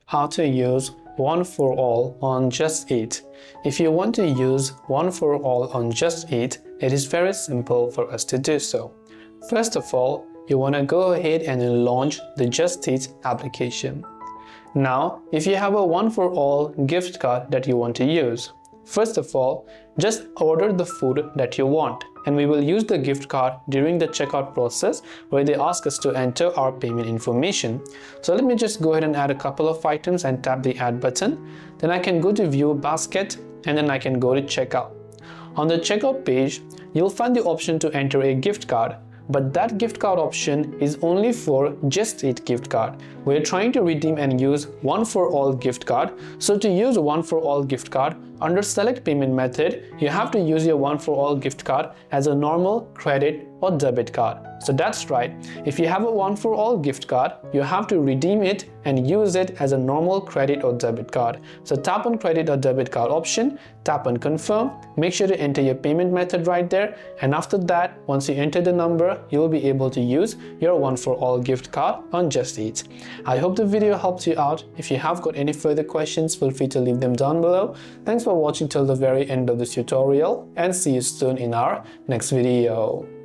how to use one for all on Just Eat. If you want to use one for all on Just Eat, it is very simple for us to do so. First of all, you want to go ahead and launch the Just Eat application. Now, if you have a one for all gift card that you want to use, first of all, just order the food that you want, and we will use the gift card during the checkout process where they ask us to enter our payment information. So let me just go ahead and add a couple of items and tap the add button. Then I can go to view basket and then I can go to checkout. On the checkout page, you'll find the option to enter a gift card. But that gift card option is only for Just Eat gift card. We're trying to redeem and use one for all gift card. So to use one for all gift card, under select payment method, you have to use your one for all gift card as a normal credit or debit card. So that's right, if you have a one for all gift card, you have to redeem it and use it as a normal credit or debit card. So tap on credit or debit card option, tap on confirm, make sure to enter your payment method right there, and after that, once you enter the number, you will be able to use your one for all gift card on Just Eat. I hope the video helped you out. If you have got any further questions, feel free to leave them down below. Thanks for watching till the very end of this tutorial, and see you soon in our next video.